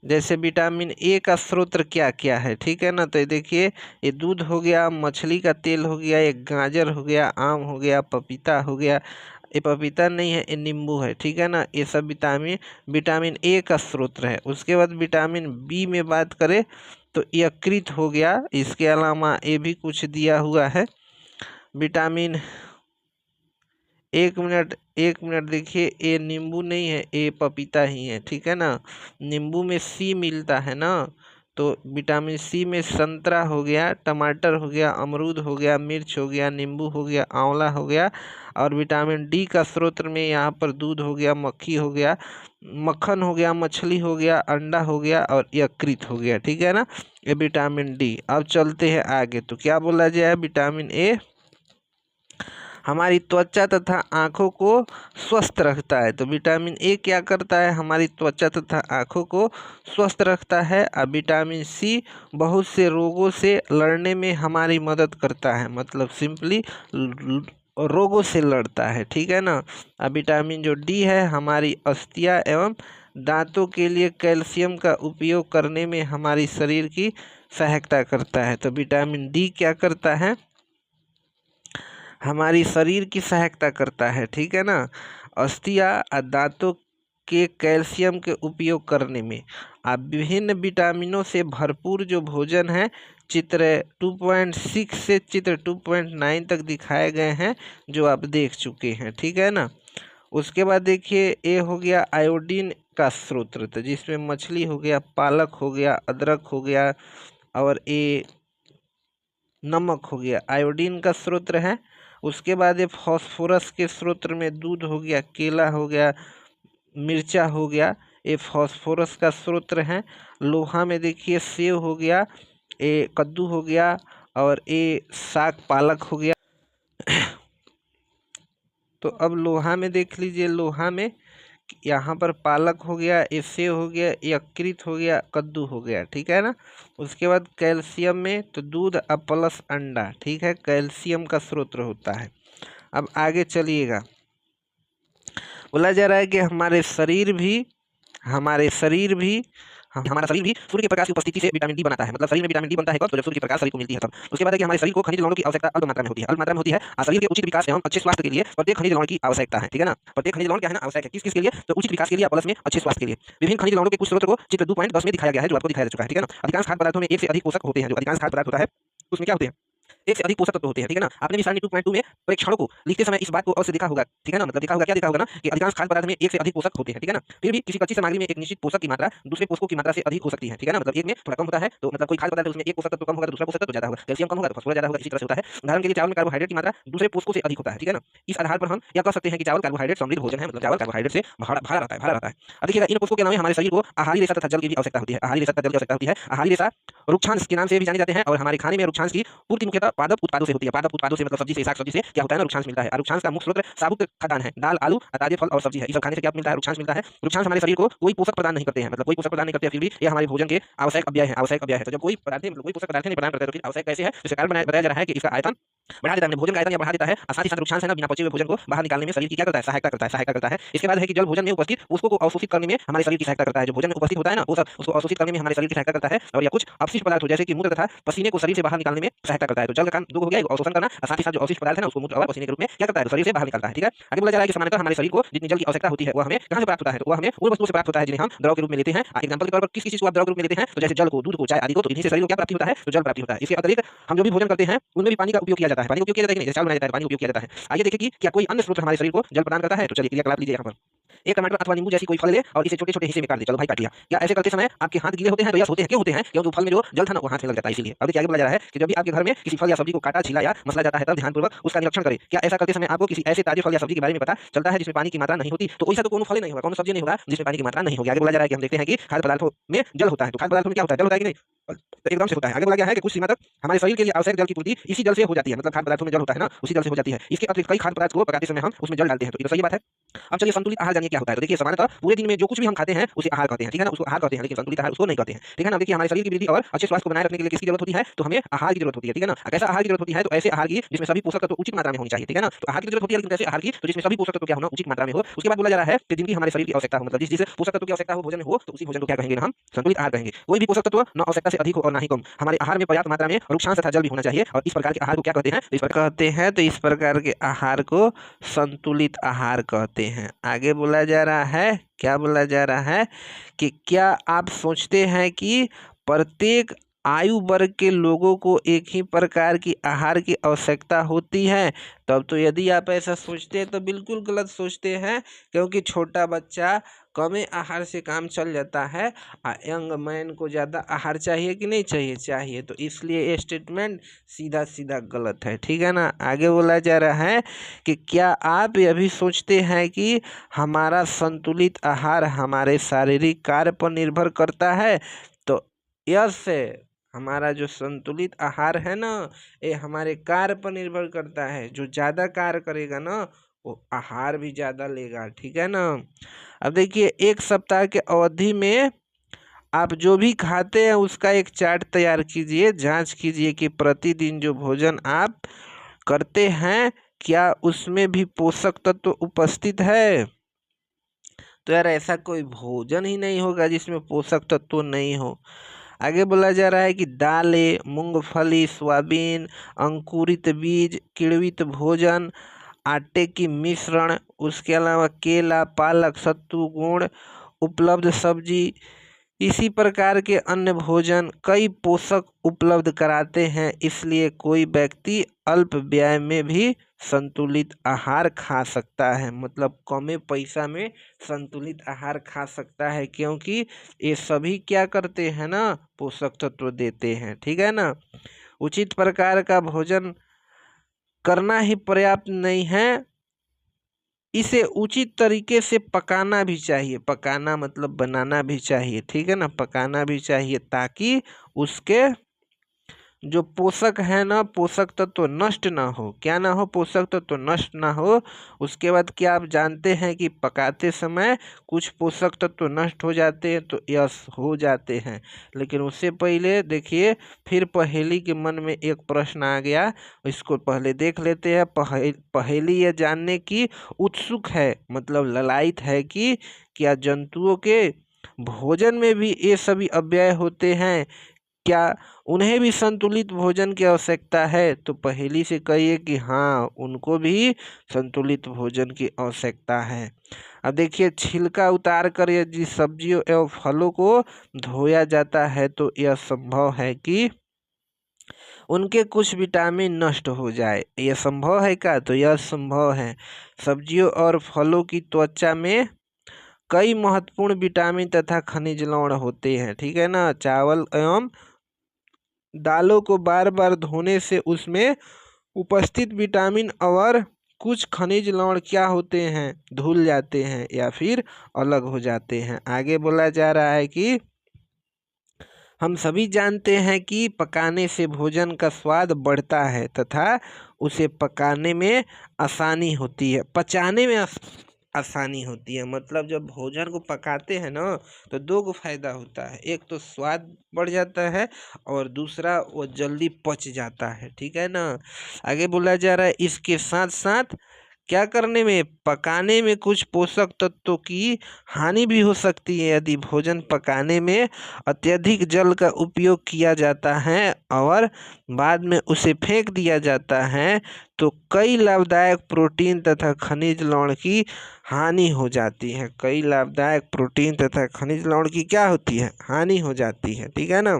जैसे विटामिन ए का स्रोत क्या क्या है, ठीक है ना। तो ये देखिए, ये दूध हो गया, मछली का तेल हो गया, एक गाजर हो गया, आम हो गया, पपीता हो गया, ये पपीता नहीं है, ये नींबू है, ठीक है ना। ये सब विटामिन ए का स्रोत है। उसके बाद विटामिन बी में बात करें तो यकृत हो गया। इसके अलावा ये भी कुछ दिया हुआ है विटामिन, एक मिनट देखिए, ये नींबू नहीं है, ये पपीता ही है, ठीक है ना। नींबू में सी मिलता है ना, तो विटामिन सी में संतरा हो गया, टमाटर हो गया, अमरूद हो गया, मिर्च हो गया, नींबू हो गया, आंवला हो गया। और विटामिन डी का स्रोत में यहाँ पर दूध हो गया, मक्खी हो गया, मक्खन हो गया, मछली हो गया, अंडा हो गया और यकृत हो गया, ठीक है ना, ये विटामिन डी। अब चलते हैं आगे, तो क्या बोला जाए, विटामिन ए हमारी त्वचा तथा आँखों को स्वस्थ रखता है। तो विटामिन ए क्या करता है, हमारी त्वचा तथा आँखों को स्वस्थ रखता है। और विटामिन सी बहुत से रोगों से लड़ने में हमारी मदद करता है, मतलब सिंपली रोगों से लड़ता है, ठीक है ना। अब विटामिन जो डी है हमारी अस्थियाँ एवं दांतों के लिए कैल्शियम का उपयोग करने में हमारी शरीर की सहायता करता है। तो विटामिन डी क्या करता है, हमारी शरीर की सहायता करता है, ठीक है ना, अस्थियाँ और दांतों के कैल्शियम के उपयोग करने में। आप विभिन्न विटामिनों से भरपूर जो भोजन है, चित्र 2.6 से चित्र 2.9 तक दिखाए गए हैं, जो आप देख चुके हैं, ठीक है ना। उसके बाद देखिए, ये हो गया आयोडीन का स्रोत, तो जिसमें मछली हो गया, पालक हो गया, अदरक हो गया और ये नमक हो गया, आयोडीन का स्रोत है। उसके बाद ये फास्फोरस के स्रोत में दूध हो गया, केला हो गया, मिर्चा हो गया, ये फास्फोरस का स्रोत है। लोहा में देखिए सेव हो गया, ये कद्दू हो गया और ये साग पालक हो गया। तो अब लोहा में देख लीजिए, लोहा में यहाँ पर पालक हो गया, ये सेव हो गया, यकृत हो गया, कद्दू हो गया, ठीक है ना। उसके बाद कैल्शियम में तो दूध प्लस अंडा, ठीक है, कैल्शियम का स्रोत होता है। अब आगे चलिएगा, बोला जा रहा है कि हमारा शरीर भी सूर्य के प्रकाश की उपस्थिति से विटामिन डी बनाता है। मतलब शरीर में विटामिन डी बनता है कब, तो जब सूर्य की प्रकाश शरीर को मिलती है तब। उसके बाद है कि हमारे शरीर को खनिज लवणों की आवश्यकता अल्प मात्रा में होती है, और शरीर के उचित विकास एवं अच्छे स्वास्थ्य के लिए प्रत्येक खनिज लवण की आवश्यकता है, ठीक है ना। प्रत्येक खनिज लवण क्या है ना, आवश्यक है, किस के लिए, तो उचित विकास के लिए प्लस में अच्छे स्वास्थ्य के लिए। विभिन्न खनिज लवणों के कुछ स्रोत को चित्र 2.10 में दिखाया गया है, जो आपको दिखाया जा चुका है, ठीक है ना। अधिकांश खाद्य पदार्थों में 1 से अधिक पोषक होते हैं, जो अधिकांश खाद्य पदार्थ होता है उसमें क्या होते हैं, एक से अधिक पोषक तत्व होते हैं, ठीक है ना। आपने भी सारणी 2.2 में परीक्षणों को लिखते समय इस बात को अवश्य देखा होगा, ठीक है ना। मतलब देखा होगा, क्या देखा होगा ना, कि अधिकांश खाद्य पदार्थ में एक से अधिक पोषक होते हैं, ठीक है ना। फिर भी किसी कच्ची सामग्री में एक निश्चित पोषक की मात्रा दूसरे पोषकों की मात्रा से अधिक हो सकती है, ठीक है ना। मतलब एक में थोड़ा कम होता है, तो मतलब कोई खाद्य पदार्थ है उसमें एक पोषक तत्व कम होगा तो दूसरा पोषक तत्व ज्यादा होगा, कैल्शियम कम होगा तो फास्फोरस ज्यादा होगा, इसी तरह से होता है। उदाहरण के लिए चावल में कार्बोहाइड्रेट की मात्रा दूसरे पोषकों से अधिक होता है, ठीक है ना। इस आधार पर हम यह कह सकते हैं कि चावल कार्बोहाइड्रेट समृद्ध भोजन है, मतलब चावल कार्बोहाइड्रेट से भरा रहता है, भरा रहता है। अब देखिएगा, इन पोषकों के अलावा हमारे शरीर को आहारी रेशा तथा जल की भी आवश्यकता होती है। आहारी रेशा तथा जल की आवश्यकता होती है। आहारी रेशा रुक्षांश के नाम से भी जाने जाते हैं और हमारे खाने में रुक्षांश की पूर्ति मुख्यतः पादप उत्पादों से होती है। पादप उत्पादों से मतलब सब्जी से, साग सब्जी से क्या होता है ना, रुक्षांश मिलता है। और रुक्षांश का मुख्य स्रोत साबुत खाद्यान्न है, दाल, आलू, ताजे फल और सब्जी है। ये सब खाने से क्या मिलता है, रुक्षांश मिलता है। रुक्षांश हमारे शरीर को कोई पोषक प्रदान नहीं करते हैं, मतलब कोई पोषक प्रदान नहीं करते हैं, फिर भी ये हमारे भोजन के आवश्यक अव्यय है, आवश्यक अव्यय है। तो जब कोई पदार्थ मतलब कोई पोषक पदार्थ नहीं प्रदान करता है तो फिर आवश्यक कैसे है, इसका कारण बताया जा रहा है कि इसका आयतन बढ़ा देता है, भोजन का आयतन या बढ़ा देता है। साथ ही साथ रुक्षांश है ना, बिना पचे हुए भोजन को बाहर निकालने में शरीर की क्या करता है, सहायता करता है, सहायता करता है। इसके बाद है कि जल भोजन में उपस्थित पोषकों को अवशोषित करने में हमारे शरीर की सहायता करता है। जो भोजन में उपस्थित होता है ना, वो सब उसको अवशोषित करने में हमारे शरीर की सहायता करता है। और या कुछ अपशिष्ट पदार्थ जैसे कि मूत्र तथा पसीने को शरीर से बाहर निकालने में सहायता करता है। तो जल का काम दो हो गया, अवशोषण करना, और साथ ही साथ जो अवशिष्ट पदार्थ है ना, उसको मूत्र और पसीने के रूप में क्या करता है, शरीर से बाहर निकालता है, ठीक है। आगे बोला जा रहा है कि सामान्यतः हमारे शरीर को जितनी जल की आवश्यकता होती है वह हमें कहां से प्राप्त होता है, तो वह हमें उन वस्तुओं से प्राप्त होता है जिन्हें हम द्रव के रूप में लेते हैं। एग्जांपल के तौर पर किस चीज को आप द्रव के रूप में लेते हैं, तो जैसे जल को, दूध को, चाय आदि को, तो इन्हीं से शरीर को क्या प्राप्ति होता है, तो जल प्राप्ति होता है। इसके अतिरिक्त हम जो भी भोजन करते हैं उनमें भी पानी का उपयोग किया जाता है। पानी का उपयोग किया जाता है कि नहीं, जैसे चावल बनाया जाता है पानी का उपयोग किया जाता है। आइए देखें कि क्या कोई अन्य स्रोत हमारे शरीर को जल प्रदान करता है। तो चलिए क्रियाकलाप लीजिए यहाँ पर। एक टमाटर अथवा नींबू जैसी कोई फल ले और इसे छोटे छोटे हिस्से में काट दे। चलो भाई काट लिया। क्या ऐसे करते समय आपके हाथ गीले होते हैं, तो यस होते हैं। क्यों होते हैं, क्योंकि फल में जो जल था ना वो हाथ में लग जाता है, इसीलिए। अब देखिए आगे बोला जा रहा है कि जब भी आपके घर में किसी फल या सब्जी को काटा, छीला या मसला जाता है तब ध्यानपूर्वक उसका निरीक्षण करें। क्या ऐसा करते समय आपको किसी ऐसे ताजे फल या सब्जी के बारे में पता चलता है जिसमें पानी की मात्रा नहीं होती, तो ऐसा तो कोनो फल नहीं होगा, कोनो सब्जी नहीं होगा जिसमें पानी की मात्रा नहीं होगी। आगे बोला जा रहा है कि हम देखते हैं कि खाद्य पदार्थों में जल होता है, तो खाद्य पदार्थों में क्या होता है, जल होता है कि नहीं, तो एकदम से होता है। आगे बोला गया है कि कुछ सीमा तक हमारे शरीर के लिए आवश्यक जल की पूर्ति इसी जल से हो जाती है, मतलब खाद्य पदार्थों में जल होता है ना, उसी जल से हो जाती है। इसके अतिरिक्त कई खाद्य पदार्थ को पकाते समय हम उसमें जल डालते हैं, तो ये तो सही बात है। अब चलिए संतुलित आहार जानिए क्या होता है। तो देखिए सामान्यतः पूरे दिन में जो कुछ भी हम खाते हैं उसे आहार कहते हैं, ठीक है ना, उसको आहार कहते हैं, लेकिन संतुलित आहार उसको नहीं कहते हैं, ठीक है ना। देखिए हमारे शरीर की वृद्धि और अच्छे स्वास्थ्य को बनाए रखने के लिए किसकी जरूरत होती है, तो हमें आहार की जरूरत होती है, ठीक है ना। कैसा आहार की जरूरत होती है, तो ऐसे आहार की जिसमें सभी पोषक तत्व उचित मात्रा में होनी चाहिए, ठीक है ना। तो आहार की जरूरत होती है, लेकिन कैसे आहार की, तो जिसमें सभी पोषक तत्व क्या होना, उचित मात्रा में हो। उसके बाद बोला जा रहा है कि जिनकी हमारे शरीर की आवश्यकता हो, मतलब जिस पोषक तत्व की आवश्यकता हो भोजन में हो, तो उसी भोजन को क्या कहेंगे, हम संतुलित आहार कहेंगे। कोई भी पोषक तत्व न आवश्यकता से अधिक हो और ना ही कम। हमारे आहार में पर्याप्त मात्रा में रुक्षांश तथा जल भी होना चाहिए, और इस प्रकार के आहार को क्या कहते हैं, तो इस प्रकार के आहार को संतुलित आहार कहते हैं। आगे बोला जा रहा है, क्या बोला जा रहा है कि क्या आप सोचते हैं कि प्रत्येक आयु वर्ग के लोगों को एक ही प्रकार की आहार की आवश्यकता होती है। तब तो यदि आप ऐसा सोचते हैं तो बिल्कुल गलत सोचते हैं, क्योंकि छोटा बच्चा कम आहार से काम चल जाता है, यंग मैन को ज़्यादा आहार चाहिए कि नहीं चाहिए, चाहिए। तो इसलिए ये स्टेटमेंट सीधा सीधा गलत है, ठीक है ना। आगे बोला जा रहा है कि क्या आप यह भी सोचते हैं कि हमारा संतुलित आहार हमारे शारीरिक कार्य पर निर्भर करता है। तो यस है, हमारा जो संतुलित आहार है ना, ये हमारे कार्य पर निर्भर करता है। जो ज़्यादा कार्य करेगा ना वो आहार भी ज़्यादा लेगा, ठीक है ना। अब देखिए, एक सप्ताह के अवधि में आप जो भी खाते हैं उसका एक चार्ट तैयार कीजिए, जांच कीजिए कि प्रतिदिन जो भोजन आप करते हैं क्या उसमें भी पोषक तत्व उपस्थित है। तो यार ऐसा कोई भोजन ही नहीं होगा जिसमें पोषक तत्व नहीं हो। आगे बोला जा रहा है कि दालें, मूंगफली, सोयाबीन, अंकुरित बीज, किण्वित भोजन, आटे की मिश्रण, उसके अलावा केला, पालक, सत्तू, गुण, उपलब्ध सब्जी, इसी प्रकार के अन्य भोजन कई पोषक उपलब्ध कराते हैं। इसलिए कोई व्यक्ति अल्प व्यय में भी संतुलित आहार खा सकता है, मतलब कम पैसा में संतुलित आहार खा सकता है, क्योंकि ये सभी क्या करते हैं ना, पोषक तत्व देते हैं, ठीक है ना। उचित प्रकार का भोजन करना ही पर्याप्त नहीं है, इसे उचित तरीके से पकाना भी चाहिए। पकाना मतलब बनाना भी चाहिए, ठीक है ना, पकाना भी चाहिए ताकि उसके जो पोषक है ना, पोषक तत्व नष्ट ना हो। क्या ना हो, पोषक तत्व नष्ट ना हो। उसके बाद क्या आप जानते हैं कि पकाते समय कुछ पोषक तत्व नष्ट हो जाते हैं, तो यस हो जाते हैं। लेकिन उससे पहले देखिए, फिर पहेली के मन में एक प्रश्न आ गया, इसको पहले देख लेते हैं। पहेली यह जानने की उत्सुक है, मतलब ललायित है कि क्या जंतुओं के भोजन में भी ये सभी अव्यय होते हैं, क्या उन्हें भी संतुलित भोजन की आवश्यकता है। तो पहेली से कहिए कि हाँ, उनको भी संतुलित भोजन की आवश्यकता है। अब देखिए, छिलका उतार कर यदि सब्जियों एवं फलों को धोया जाता है तो यह संभव है कि उनके कुछ विटामिन नष्ट हो जाए। यह संभव है क्या? तो यह संभव है। सब्जियों और फलों की त्वचा में कई महत्वपूर्ण विटामिन तथा खनिज लवण होते हैं, ठीक है ना। चावल एवं दालों को बार बार धोने से उसमें उपस्थित विटामिन और कुछ खनिज लवण क्या होते हैं, धुल जाते हैं या फिर अलग हो जाते हैं। आगे बोला जा रहा है कि हम सभी जानते हैं कि पकाने से भोजन का स्वाद बढ़ता है तथा उसे पकाने में आसानी होती है, पचाने में आसानी होती है। मतलब जब भोजन को पकाते हैं ना तो दो गो फायदा होता है, एक तो स्वाद बढ़ जाता है और दूसरा वो जल्दी पच जाता है, ठीक है ना। आगे बोला जा रहा है इसके साथ साथ क्या करने में, पकाने में कुछ पोषक तत्वों की हानि भी हो सकती है। यदि भोजन पकाने में अत्यधिक जल का उपयोग किया जाता है और बाद में उसे फेंक दिया जाता है तो कई लाभदायक प्रोटीन तथा खनिज लवण की हानि हो जाती है। कई लाभदायक प्रोटीन तथा खनिज लवण की क्या होती है, हानि हो जाती है, ठीक है ना।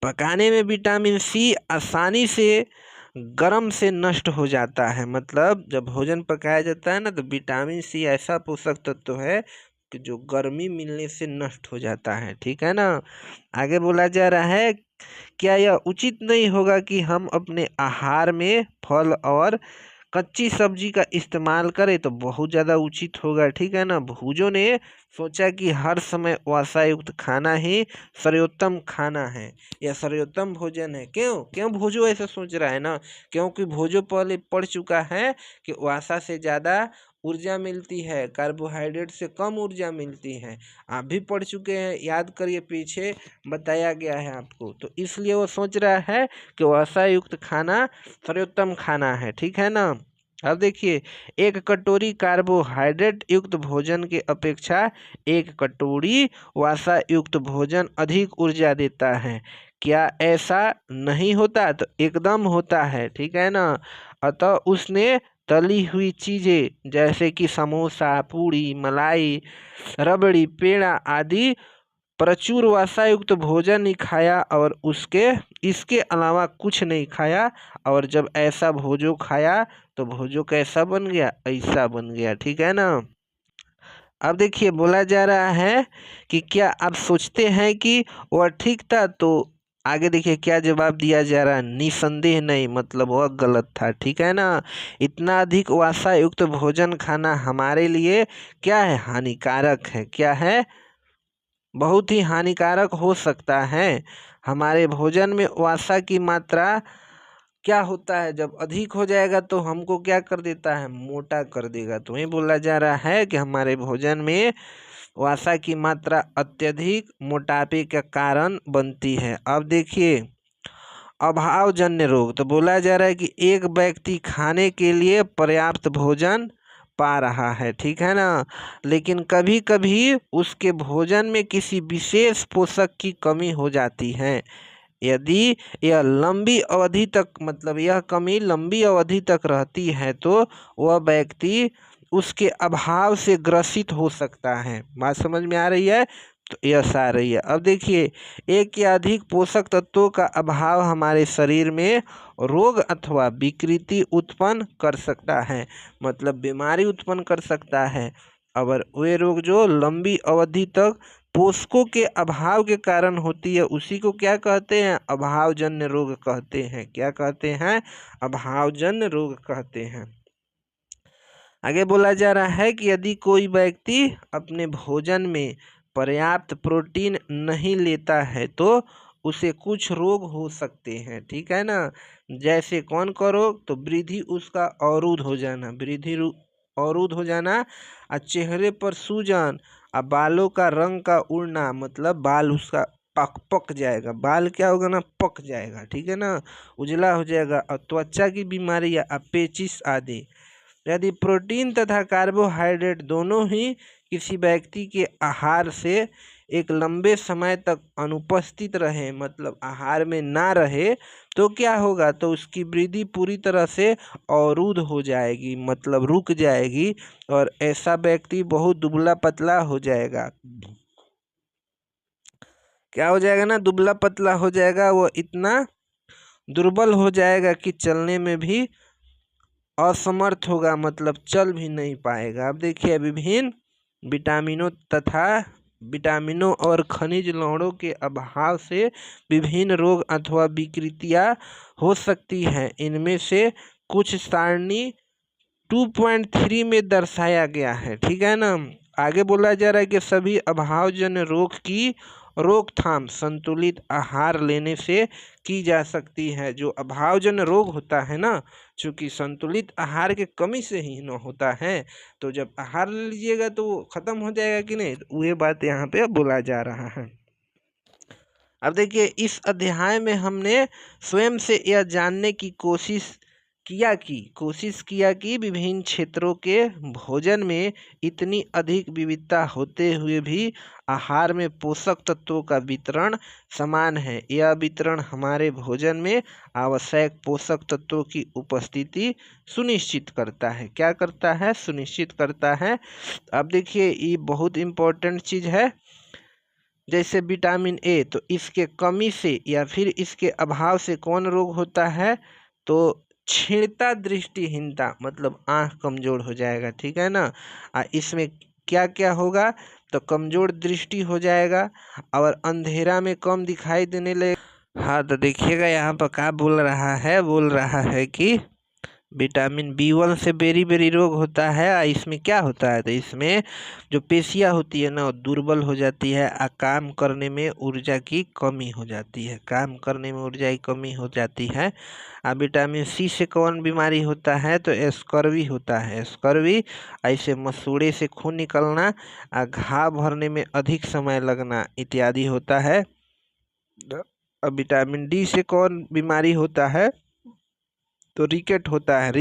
पकाने में विटामिन सी आसानी से गर्म से नष्ट हो जाता है। मतलब जब भोजन पकाया जाता है ना तो विटामिन सी ऐसा पोषक तत्व है कि जो गर्मी मिलने से नष्ट हो जाता है, ठीक है ना। आगे बोला जा रहा है क्या यह उचित नहीं होगा कि हम अपने आहार में फल और कच्ची सब्जी का इस्तेमाल करें? तो बहुत ज़्यादा उचित होगा, ठीक है ना। भूजों ने सोचा कि हर समय वसा युक्त खाना ही सर्वोत्तम खाना है या सर्वोत्तम भोजन है। क्यों क्यों भोजो ऐसा सोच रहा है ना, क्योंकि भोजो पहले पढ़ चुका है कि वसा से ज़्यादा ऊर्जा मिलती है, कार्बोहाइड्रेट से कम ऊर्जा मिलती है। आप भी पढ़ चुके हैं, याद करिए, पीछे बताया गया है आपको। तो इसलिए वो सोच रहा है कि वसा युक्त खाना सर्वोत्तम खाना है, ठीक है ना। अब देखिए, एक कटोरी कार्बोहाइड्रेट युक्त भोजन के अपेक्षा एक कटोरी वसा युक्त भोजन अधिक ऊर्जा देता है। क्या ऐसा नहीं होता? तो एकदम होता है, ठीक है ना। अतः उसने तली हुई चीजें जैसे कि समोसा, पूड़ी, मलाई, रबड़ी, पेड़ा आदि प्रचुर वसा युक्त भोजन ही खाया और उसके इसके अलावा कुछ नहीं खाया। और जब ऐसा भोजो खाया तो भोजो कैसा बन गया, ऐसा बन गया, ठीक है ना। अब देखिए बोला जा रहा है कि क्या आप सोचते हैं कि वह ठीक था? तो आगे देखिए क्या जवाब दिया जा रहा है, निसंदेह नहीं, मतलब वह गलत था, ठीक है ना। इतना अधिक वसा युक्त भोजन खाना हमारे लिए क्या है, हानिकारक है। क्या है, बहुत ही हानिकारक हो सकता है। हमारे भोजन में वसा की मात्रा क्या होता है, जब अधिक हो जाएगा तो हमको क्या कर देता है, मोटा कर देगा। तो वही बोला जा रहा है कि हमारे भोजन में वसा की मात्रा अत्यधिक मोटापे का कारण बनती है। अब देखिए अभावजन्य रोग, तो बोला जा रहा है कि एक व्यक्ति खाने के लिए पर्याप्त भोजन पा रहा है, ठीक है ना, लेकिन कभी कभी उसके भोजन में किसी विशेष पोषक की कमी हो जाती है। यदि यह लंबी अवधि तक, मतलब यह कमी लंबी अवधि तक रहती है तो वह व्यक्ति उसके अभाव से ग्रसित हो सकता है। बात समझ में आ रही है? तो यह आ रही है। अब देखिए, एक या अधिक पोषक तत्वों का अभाव हमारे शरीर में रोग अथवा विकृति उत्पन्न कर सकता है, मतलब बीमारी उत्पन्न कर सकता है। और वे रोग जो लंबी अवधि तक पोषकों के अभाव के कारण होती है उसी को क्या कहते हैं, अभावजन्य रोग कहते हैं। क्या कहते हैं, अभावजन्य रोग कहते हैं। आगे बोला जा रहा है कि यदि कोई व्यक्ति अपने भोजन में पर्याप्त प्रोटीन नहीं लेता है तो उसे कुछ रोग हो सकते हैं, ठीक है ना। जैसे कौन का रोग, तो वृद्धि उसका अवरुद्ध हो जाना, अवरुद्ध हो जाना, और चेहरे पर सूजन, और बालों का रंग का उड़ना, मतलब बाल उसका पक जाएगा, बाल क्या होगा ना, पक जाएगा, ठीक है ना, उजला हो जाएगा, और त्वचा की बीमारी या पेचिश आदि। यदि प्रोटीन तथा कार्बोहाइड्रेट दोनों ही किसी व्यक्ति के आहार से एक लंबे समय तक अनुपस्थित रहे, मतलब आहार में ना रहे, तो क्या होगा, तो उसकी वृद्धि पूरी तरह से अवरुद्ध हो जाएगी, मतलब रुक जाएगी, और ऐसा व्यक्ति बहुत दुबला पतला हो जाएगा। क्या हो जाएगा ना, दुबला पतला हो जाएगा, वो इतना दुर्बल हो जाएगा कि चलने में भी असमर्थ होगा, मतलब चल भी नहीं पाएगा। अब देखिए विभिन्न विटामिनों और खनिज लवणों के अभाव से विभिन्न रोग अथवा विकृतियां हो सकती हैं। इनमें से कुछ सारणी 2.3 में दर्शाया गया है, ठीक है ना। आगे बोला जा रहा है कि सभी अभावजन्य रोग की रोकथाम संतुलित आहार लेने से की जा सकती है। जो अभावजन्य रोग होता है ना, चूंकि संतुलित आहार के कमी से ही न होता है, तो जब आहार ले लीजिएगा तो वो खत्म हो जाएगा कि नहीं, तो ये बात यहाँ पे बोला जा रहा है। अब देखिए इस अध्याय में हमने स्वयं से यह जानने की कोशिश किया कि विभिन्न क्षेत्रों के भोजन में इतनी अधिक विविधता होते हुए भी आहार में पोषक तत्वों का वितरण समान है। यह वितरण हमारे भोजन में आवश्यक पोषक तत्वों की उपस्थिति सुनिश्चित करता है। क्या करता है? सुनिश्चित करता है। अब देखिए ये बहुत इम्पोर्टेंट चीज़ है। जैसे विटामिन ए, तो इसके कमी से या फिर इसके अभाव से कौन रोग होता है? तो क्षीणता दृष्टिहीनता, मतलब आँख कमजोर हो जाएगा, ठीक है ना। इसमें क्या क्या होगा? तो कमजोर दृष्टि हो जाएगा और अंधेरा में कम दिखाई देने लगेगा। हाँ, तो देखिएगा यहाँ पर क्या बोल रहा है कि विटामिन B1 से बेरी रोग होता है। और इसमें क्या होता है? तो इसमें जो पेशियां होती है ना, वो दुर्बल हो जाती है और काम करने में ऊर्जा की कमी हो जाती है। अब विटामिन C से कौन बीमारी होता है? तो स्कर्वी होता है। स्कर्वी ऐसे मसूड़े से खून निकलना, घाव भरने में अधिक समय लगना इत्यादि होता है। अब विटामिन D से कौन बीमारी होता है? तो रिकेट होता है।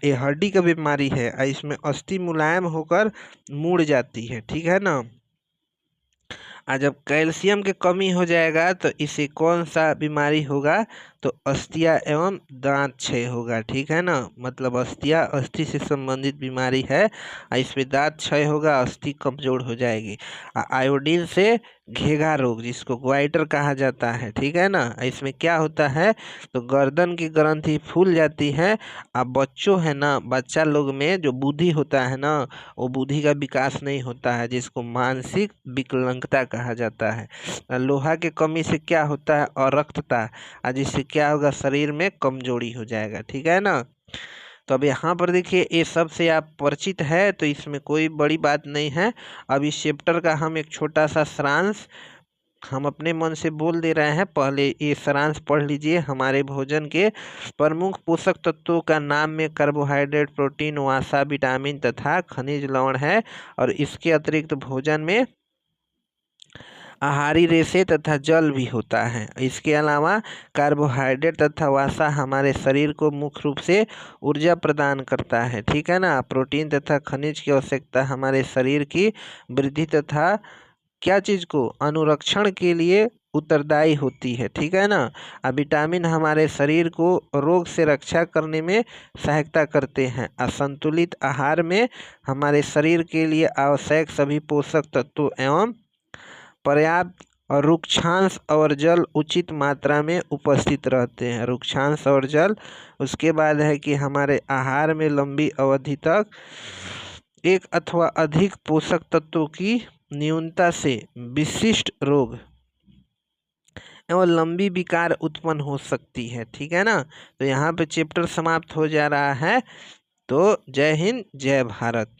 ये हड्डी का बीमारी है। इसमें अस्थि मुलायम होकर मुड़ जाती है, ठीक है ना। जब कैल्शियम की कमी हो जाएगा तो इसे कौन सा बीमारी होगा? तो अस्थियां एवं दांत क्षय होगा, ठीक है ना। मतलब अस्थि से संबंधित बीमारी है। इसमें दांत क्षय होगा, अस्थि कमजोर हो जाएगी। आयोडीन से घेगा रोग, जिसको ग्वाइटर कहा जाता है, ठीक है ना। इसमें क्या होता है? तो गर्दन की ग्रंथि फूल जाती है। अब बच्चा लोग में जो बुद्धि होता है ना, वो बुद्धि का विकास नहीं होता है, जिसको मानसिक विकलांगता कहा जाता है। लोहा के कमी से क्या होता है? अरक्तता, जिससे क्या होगा? शरीर में कमजोरी हो जाएगा, ठीक है ना। तो अब यहाँ पर देखिए ये सब से आप परिचित है, तो इसमें कोई बड़ी बात नहीं है। अब इस चैप्टर का हम एक छोटा सा सारांश हम अपने मन से बोल दे रहे हैं। पहले ये सारांश पढ़ लीजिए। हमारे भोजन के प्रमुख पोषक तत्वों का नाम में कार्बोहाइड्रेट, प्रोटीन, वसा, विटामिन तथा खनिज लवण है। और इसके अतिरिक्त भोजन में आहारी रेशे तथा जल भी होता है। इसके अलावा कार्बोहाइड्रेट तथा वसा हमारे शरीर को मुख्य रूप से ऊर्जा प्रदान करता है, ठीक है ना। प्रोटीन तथा खनिज की आवश्यकता हमारे शरीर की वृद्धि तथा क्या चीज़ को? अनुरक्षण के लिए उत्तरदायी होती है, ठीक है ना। विटामिन हमारे शरीर को रोग से रक्षा करने में सहायता करते हैं। असंतुलित आहार में हमारे शरीर के लिए आवश्यक सभी पोषक तत्व एवं पर्याप्त और रुक्षांश और जल उचित मात्रा में उपस्थित रहते हैं। रुक्षांश और जल। उसके बाद है कि हमारे आहार में लंबी अवधि तक एक अथवा अधिक पोषक तत्वों की न्यूनता से विशिष्ट रोग एवं लंबी विकार उत्पन्न हो सकती है, ठीक है ना। तो यहाँ पे चैप्टर समाप्त हो जा रहा है। तो जय हिंद, जय भारत।